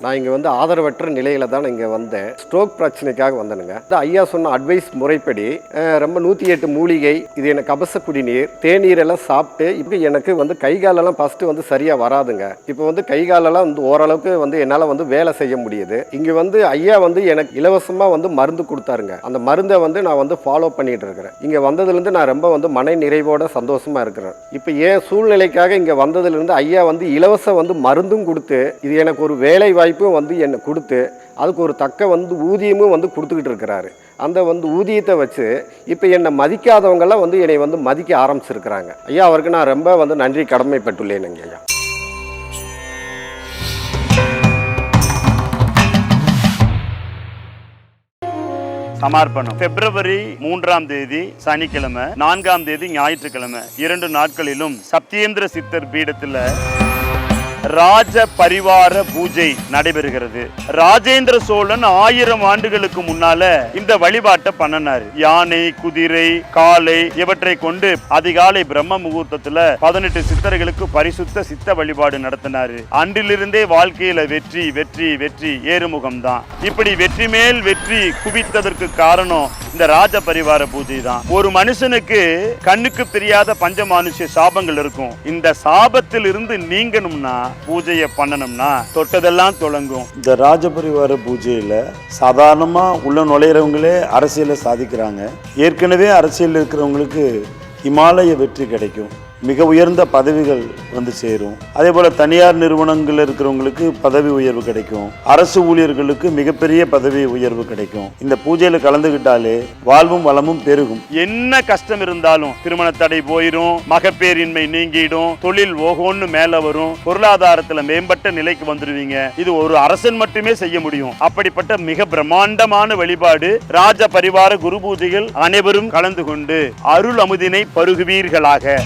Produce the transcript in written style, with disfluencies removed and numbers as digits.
நான் இங்கே வந்து ஆதரவற்ற நிலையில தான் இங்கே வந்தேன். ஸ்ட்ரோக் பிரச்சனைக்காக வந்தேனுங்க. ஐயா சொன்ன அட்வைஸ் முறைப்படி ரொம்ப 108 மூலிகை, இது எனக்கு கபச குடிநீர், தேநீர் எல்லாம் சாப்பிட்டு இப்போ எனக்கு வந்து கை காலெல்லாம் ஃபஸ்ட்டு வந்து சரியாக வராதுங்க. இப்போ வந்து கை காலெல்லாம் வந்து ஓரளவுக்கு வந்து என்னால் வந்து வேலை செய்ய முடியுது. இங்கே வந்து ஐயா வந்து எனக்கு இலவசமாக வந்து மருந்து கொடுத்தாருங்க. அந்த மருந்தை வந்து நான் வந்து ஃபாலோ பண்ணிட்டு இருக்கிறேன். இங்கே வந்ததுலேருந்து நான் ரொம்ப வந்து மன நிறைவோட சந்தோஷமாக இருக்கிறேன். இப்போ ஏன் சூழ்நிலைக்காக இங்கே வந்ததுலேருந்து ஐயா வந்து இலவச வந்து மருந்தும் கொடுத்து, இது எனக்கு ஒரு வேலை வாய்ப்பும் வந்து என்னை கொடுத்து, அதுக்கு ஒரு தக்க வந்து ஊதியமும் வந்து கொடுத்துக்கிட்டு இருக்கிறாரு. அந்த வந்து ஊதியத்தை வச்சு இப்போ என்னை மதிக்காதவங்கெல்லாம் வந்து என்னை வந்து மதிக்க ஆரம்பிச்சிருக்கிறாங்க. ஐயா அவருக்கு நான் ரொம்ப வந்து நன்றி கடமைப்பட்டுள்ளேனுங்க ஐயா. சமர்ப்பணம் பிப்ரவரி 3ஆம் தேதி சனிக்கிழமை, 4ஆம் தேதி ஞாயிற்றுக்கிழமை 2 நாட்களிலும் சத்யேந்திர சித்தர் பீடத்தில் ராஜ பரிவார பூஜை நடைபெறுகிறது. ராஜேந்திர சோழன் 1000 ஆண்டுகளுக்கு முன்னால இந்த வழிபாட்டை பண்ணனாரு. யானை, குதிரை, காளை இவற்றை கொண்டு அதிகாலை பிரம்ம முகூர்த்தத்துல 18 சித்தர்களுக்கு பரிசுத்த சித்த வழிபாடு நடத்தினாரு. அன்றிலிருந்தே வாழ்க்கையில வெற்றி வெற்றி வெற்றி ஏறுமுகம் தான். இப்படி வெற்றி மேல் வெற்றி குவித்ததற்கு காரணம் இந்த ராஜ பரிவார பூஜை தான். ஒரு மனுஷனுக்கு கண்ணுக்கு தெரியாத பஞ்சமானுஷ்ய சாபங்கள் இருக்கும். இந்த சாபத்தில் இருந்து நீங்கணும்னா பூஜையை பண்ணணும்னா தொட்டதெல்லாம் தொடங்கும். இந்த ராஜபரிவார பூஜையில சாதாரணமா உள்ள நுழையிறவங்களே அரசியலை சாதிக்கிறாங்க. ஏற்கனவே அரசியல் இருக்கிறவங்களுக்கு இமாலய வெற்றி கிடைக்கும், மிக உயர்ந்த பதவிகள் வந்து சேரும். அதே போல தனியார் நிறுவனங்கள் இருக்கிறவங்களுக்கு பதவி உயர்வு கிடைக்கும், அரசு ஊழியர்களுக்கு மிகப்பெரிய பதவி உயர்வு கிடைக்கும். இந்த பூஜையில கலந்துகிட்டாலே வாழ்வும் வளமும் பெருகும். என்ன கஷ்டம் இருந்தாலும் திருமண தடை போயிடும், மகப்பேரின்மை நீங்கிடும், தொழில் ஓகோன்னு மேல வரும், பொருளாதாரத்துல மேம்பட்ட நிலைக்கு வந்துருவீங்க. இது ஒரு அரசன் மட்டுமே செய்ய முடியும். அப்படிப்பட்ட மிக பிரம்மாண்டமான வழிபாடு ராஜ பரிவார குரு பூஜைகள். அனைவரும் கலந்து கொண்டு அருள் அமுதினை பருகுவீர்களாக.